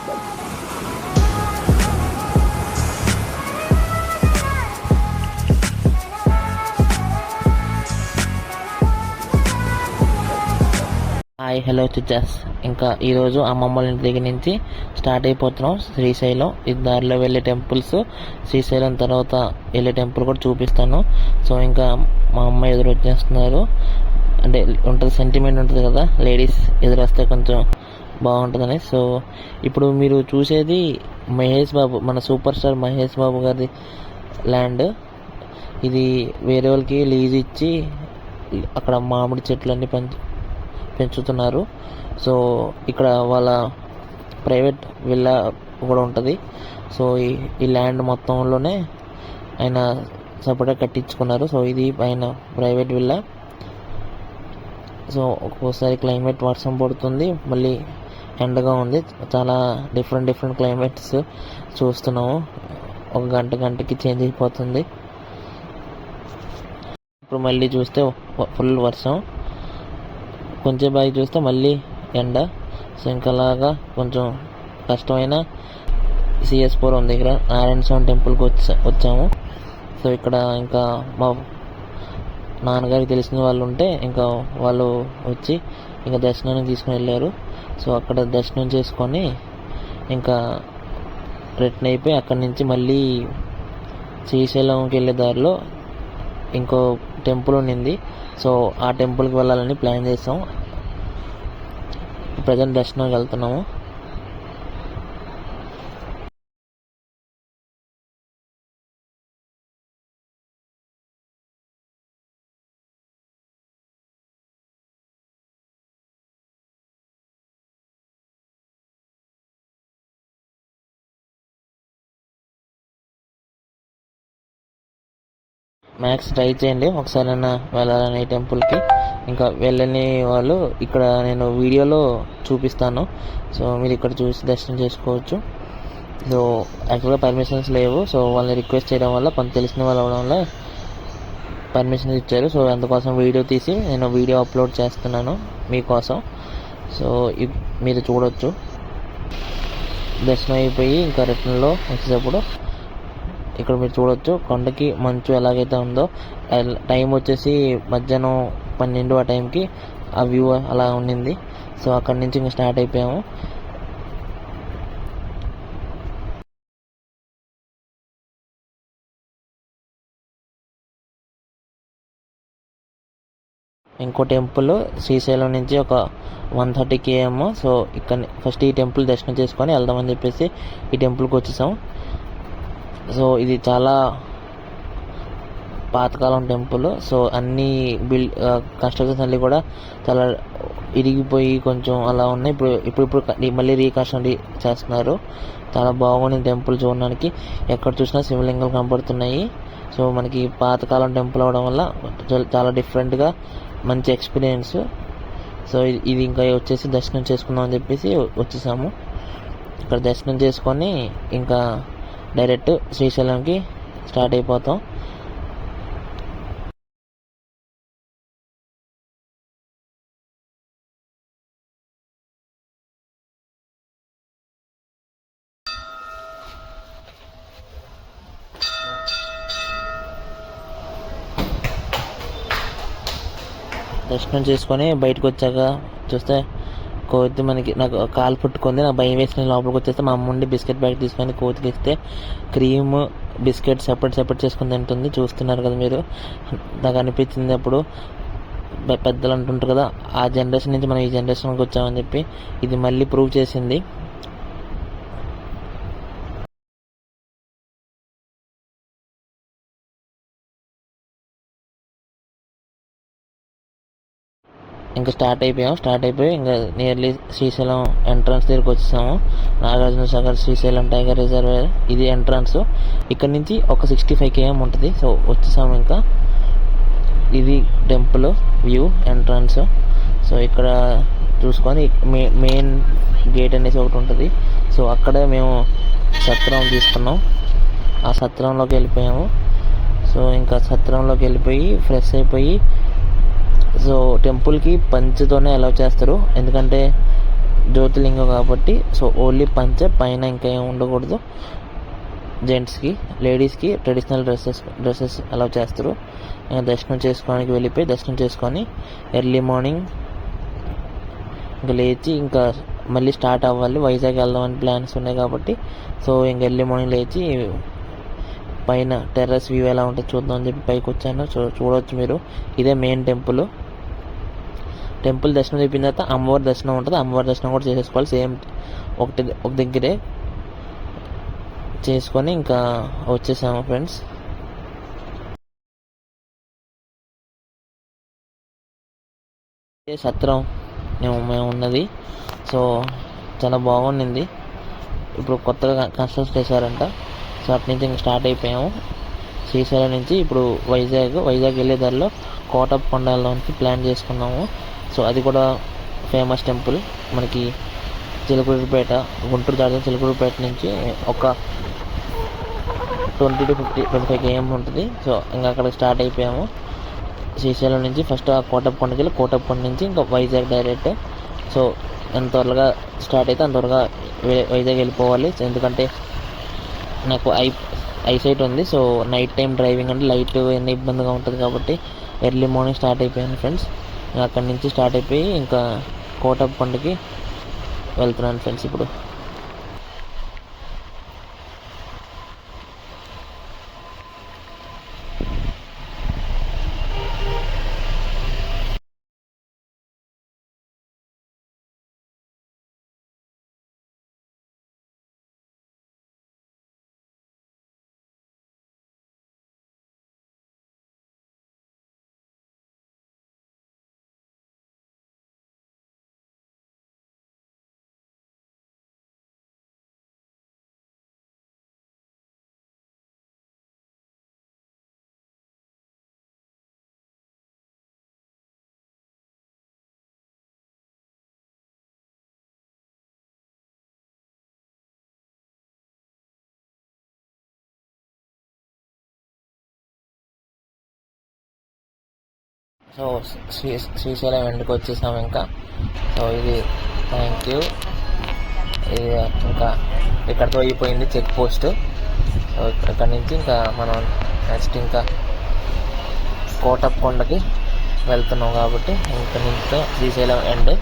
Hi hello చిచ్చాస్. ఇంకా ఈరోజు అమ్మమ్మ వాళ్ళ ఇంటి దగ్గర నుంచి స్టార్ట్ అయిపోతున్నాం శ్రీశైలం. ఈ దారిలో వెళ్ళే టెంపుల్స్, శ్రీశైలం తర్వాత వెళ్ళే టెంపుల్ కూడా చూపిస్తాను. సో ఇంకా మా అమ్మ ఎదురు వచ్చేస్తున్నారు. అంటే ఉంటుంది, సెంటిమెంట్ ఉంటుంది కదా, లేడీస్ ఎదురు వస్తే కొంచెం బాగుంటుందని. సో ఇప్పుడు మీరు చూసేది మహేష్ బాబు, మన సూపర్ స్టార్ మహేష్ బాబు గారి ల్యాండ్. ఇది వేరే వాళ్ళకి లీజ్ ఇచ్చి అక్కడ మామిడి చెట్లన్నీ పెంచుతున్నారు. సో ఇక్కడ వాళ్ళ ప్రైవేట్ విల్లా కూడా ఉంటుంది. సో ఈ ల్యాండ్ మొత్తంలోనే ఆయన సపరేట్గా కట్టించుకున్నారు. సో ఇది ఆయన ప్రైవేట్ విల్లా. సో ఒక్కోసారి క్లైమేట్ వర్షం పడుతుంది, మళ్ళీ ఎండగా ఉంది. చాలా డిఫరెంట్ క్లైమేట్స్ చూస్తున్నాము. ఒక గంటకి చేంజ్ అయిపోతుంది. ఇప్పుడు మళ్ళీ చూస్తే ఫుల్ వర్షం, కొంచెం బాగా చూస్తే మళ్ళీ ఎండ. సో ఇంకలాగా కొంచెం కష్టమైన CS4 దగ్గర నారాయణ స్వామి టెంపుల్కి వచ్చాము. సో ఇక్కడ ఇంకా మా నాన్నగారికి తెలిసిన వాళ్ళు ఉంటే ఇంకా వాళ్ళు వచ్చి ఇంకా దర్శనానికి తీసుకుని వెళ్ళారు. సో అక్కడ దర్శనం చేసుకొని ఇంకా రిటర్న్ అయిపోయి అక్కడి నుంచి మళ్ళీ శ్రీశైలంకి వెళ్ళే దారిలో ఇంకో టెంపుల్ ఉండింది. సో ఆ టెంపుల్కి వెళ్ళాలని ప్లాన్ చేసాం. ప్రజెంట్ దర్శనానికి వెళ్తున్నాము. మ్యాక్స్ ట్రై చేయండి ఒకసారైనా వెళ్ళాలని టెంపుల్కి. ఇంకా వెళ్ళని వాళ్ళు ఇక్కడ నేను వీడియోలో చూపిస్తాను. సో మీరు ఇక్కడ చూసి దర్శనం చేసుకోవచ్చు. సో యాక్చువల్గా పర్మిషన్స్ లేవు. సో వాళ్ళని రిక్వెస్ట్ చేయడం వల్ల, కొంత తెలిసిన వాళ్ళు అవ్వడం వల్ల పర్మిషన్స్ ఇచ్చారు. సో అందుకోసం వీడియో తీసి నేను వీడియో అప్లోడ్ చేస్తున్నాను మీకోసం. సో మీరు చూడవచ్చు. దర్శనం అయిపోయి ఇంకా రిటర్న్లో వచ్చేటప్పుడు ఇక్కడ మీరు చూడొచ్చు కొండకి మంచు ఎలాగైతే ఉందో. టైం వచ్చేసి మధ్యాహ్నం 12 ఆ టైంకి ఆ వ్యూ అలా ఉండింది. సో అక్కడి నుంచి ఇంకా స్టార్ట్ అయిపోయాము. ఇంకో టెంపుల్ శ్రీశైలం నుంచి ఒక 130 km. సో ఇక్కడ ఫస్ట్ ఈ టెంపుల్ దర్శనం చేసుకొని వెళ్దామని చెప్పేసి ఈ టెంపుల్కి వచ్చేసాం. సో ఇది చాలా పాతకాలం టెంపుల్. సో అన్ని కన్స్ట్రక్షన్స్ అన్నీ కూడా చాలా ఇరిగిపోయి కొంచెం అలా ఉన్నాయి. ఇప్పుడు మళ్ళీ రీకన్స్ట్రక్షన్ చేస్తున్నారు. చాలా బాగుంది టెంపుల్ చూడడానికి. ఎక్కడ చూసినా శివలింగాలు కనపడుతున్నాయి. సో మనకి పాతకాలం టెంపుల్ అవడం వల్ల చాలా డిఫరెంట్గా మంచి ఎక్స్పీరియన్స్. సో ఇది ఇంకా వచ్చేసి దర్శనం చేసుకుందాం అని చెప్పేసి వచ్చేసాము. ఇక్కడ దర్శనం చేసుకొని ఇంకా డైరెక్ట్ శ్రీశైలంకి స్టార్ట్ అయిపోతాం. దర్శనం చేసుకొని బయటకు వచ్చాక చూస్తే కోతి నాకు కాలు పుట్టుకుంది. నాకు భయం వేసి నేను లోపలికి వచ్చేస్తే మా అమ్మ ఉండి బిస్కెట్ ప్యాకెట్ తీసుకొని కోతికి ఇస్తే క్రీమ్ బిస్కెట్ సెపరేట్ చేసుకుని తింటుంది. చూస్తున్నారు కదా మీరు. నాకు అనిపించింది అప్పుడు, పెద్దలు అంటుంటారు కదా, ఆ జనరేషన్ నుంచి మనం ఈ జనరేషన్కి వచ్చామని చెప్పి ఇది మళ్ళీ ప్రూవ్ చేసింది. ఇంకా స్టార్ట్ అయిపోయి ఇంకా నియర్లీ శ్రీశైలం ఎంట్రన్స్ దగ్గరికి వచ్చేసాము. నాగార్జున సాగర్ శ్రీశైలం టైగర్ రిజర్వేర్ ఇది ఎంట్రన్స్. ఇక్కడ నుంచి ఒక 65 km ఉంటుంది. సో వచ్చేసాము. ఇంకా ఇది టెంపుల్ వ్యూ ఎంట్రన్స్. సో ఇక్కడ చూసుకొని మెయిన్ గేట్ అనేసి ఒకటి ఉంటుంది. సో అక్కడే మేము సత్రం తీసుకున్నాం. ఆ సత్రంలోకి వెళ్ళిపోయాము. సో ఇంకా సత్రంలోకి వెళ్ళిపోయి ఫ్రెష్ అయిపోయి, సో టెంపుల్కి పంచుతోనే అలౌ చేస్తారు. ఎందుకంటే జ్యోతిలింగం కాబట్టి సో ఓన్లీ పంచె, పైన ఇంకా ఏం ఉండకూడదు. జెంట్స్కి, లేడీస్కి ట్రెడిషనల్ డ్రెస్సెస్ అలౌ చేస్తారు. దర్శనం చేసుకోవడానికి వెళ్ళిపోయి దర్శనం చేసుకొని ఎర్లీ మార్నింగ్ ఇంకా లేచి ఇంకా మళ్ళీ స్టార్ట్ అవ్వాలి. వైజాగ్ వెళ్దామని ప్లాన్స్ ఉన్నాయి కాబట్టి సో ఇంక ఎర్లీ మార్నింగ్ లేచి పైన టెర్రస్ వ్యూ ఎలా ఉంటుందో చూద్దాం అని చెప్పి పైకి వచ్చాను. చూడవచ్చు మీరు, ఇదే మెయిన్ టెంపుల్ దర్శనం అయిపోయిన తర్వాత అమ్మవారి దర్శనం ఉంటుంది. అమ్మవారి దర్శనం కూడా చేసేసుకోవాలి. సేమ్ ఒక దగ్గరే చేసుకొని ఇంకా వచ్చేసాము ఫ్రెండ్స్. సత్రం మేము ఉన్నది. సో చాలా బాగుండింది. ఇప్పుడు కొత్తగా కన్స్ట్రక్షన్ చేశారంట. సో అటు నుంచి ఇంకా స్టార్ట్ అయిపోయాము. శ్రీశైలం నుంచి ఇప్పుడు వైజాగ్ వెళ్ళే దారిలో కోటప్పకొండలోనికి ప్లాన్ చేసుకున్నాము. సో అది కూడా ఫేమస్ టెంపుల్ మనకి. చిలకలూరిపేట, గుంటూరు దాటిన చిలకలూరిపేట నుంచి ఒక 20 to 25 km ఉంటుంది. సో ఇంకా అక్కడ స్టార్ట్ అయిపోయాము. శ్రీశైలం నుంచి ఫస్ట్ ఆ కోటప్పకొండకి వెళ్ళి కోటప్పకొండ నుంచి ఇంకా వైజాగ్ డైరెక్ట్. సో ఎంత త్వరగా స్టార్ట్ అయితే అంత త్వరగా వైజాగ్ వెళ్ళిపోవాలి. ఎందుకంటే నాకు ఐసైట్ ఉంది. సో నైట్ టైం డ్రైవింగ్ అంటే లైట్ ఎన్ని ఇబ్బందిగా ఉంటుంది కాబట్టి ఎర్లీ మార్నింగ్ స్టార్ట్ అయిపోయాను ఫ్రెండ్స్. అక్కడి నుంచి స్టార్ట్ అయిపోయి ఇంకా కోటప్పకొండకి వెళ్తున్నాను ఫ్రెండ్స్ ఇప్పుడు. సో శ్రీశైలం ఎండుకు వచ్చేసాము ఇంకా. సో ఇది థ్యాంక్ యూ. ఇది ఇంకా ఇక్కడితో అయిపోయింది చెక్ పోస్ట్. సో ఇక్కడ నుంచి ఇంకా మనం నెక్స్ట్ ఇంకా కోటప్పకొండకి వెళ్తున్నాం కాబట్టి ఇక్కడ నుంచి శ్రీశైలం ఎండ్.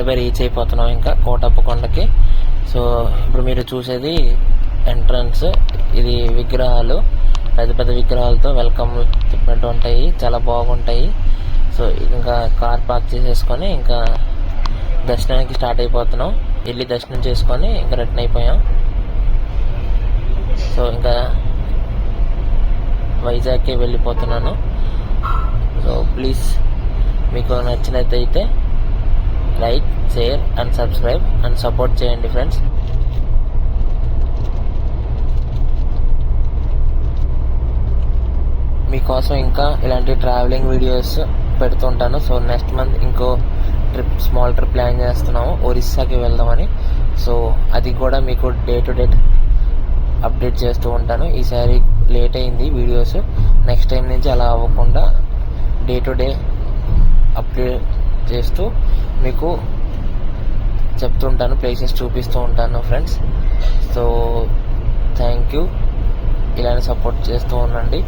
బై రీచ్ అయిపోతున్నాం ఇంకా కోటప్పకొండకి. సో ఇప్పుడు మీరు చూసేది ఎంట్రన్స్. ఇది విగ్రహాలు, పెద్ద పెద్ద విగ్రహాలతో వెల్కమ్ చెప్పినట్టు ఉంటాయి, చాలా బాగుంటాయి. సో ఇంకా కార్ పార్క్ చేసేసుకొని ఇంకా దర్శనానికి స్టార్ట్ అయిపోతున్నాం. వెళ్ళి దర్శనం చేసుకొని ఇంకా రిటర్న్ అయిపోయాం. సో ఇంకా వైజాగ్కి వెళ్ళిపోతున్నాను. సో ప్లీజ్ మీకు నచ్చినట్టయితే like, share and subscribe and support చేయండి ఫ్రెండ్స్. మీకోసం ఇంకా ఇలాంటి ట్రావెలింగ్ వీడియోస్ పెడుతుంటాను. సో నెక్స్ట్ మంత్ ఇంకో స్మాల్ ట్రిప్ ప్లాన్ చేస్తున్నాము, ఒరిస్సాకి వెళ్దామని. సో అది కూడా మీకు డే టు డే అప్డేట్ చేస్తూ ఉంటాను. ఈసారి లేట్ అయింది వీడియోస్, నెక్స్ట్ టైం నుంచి అలా అవ్వకుండా డే టు డే అప్డేట్ చేస్తూ మీకు చెప్తుంటాను, ప్లేసెస్ చూపిస్తూ ఉంటాను ఫ్రెండ్స్. సో థ్యాంక్ యూ, ఇలానే సపోర్ట్ చేస్తూ ఉండండి.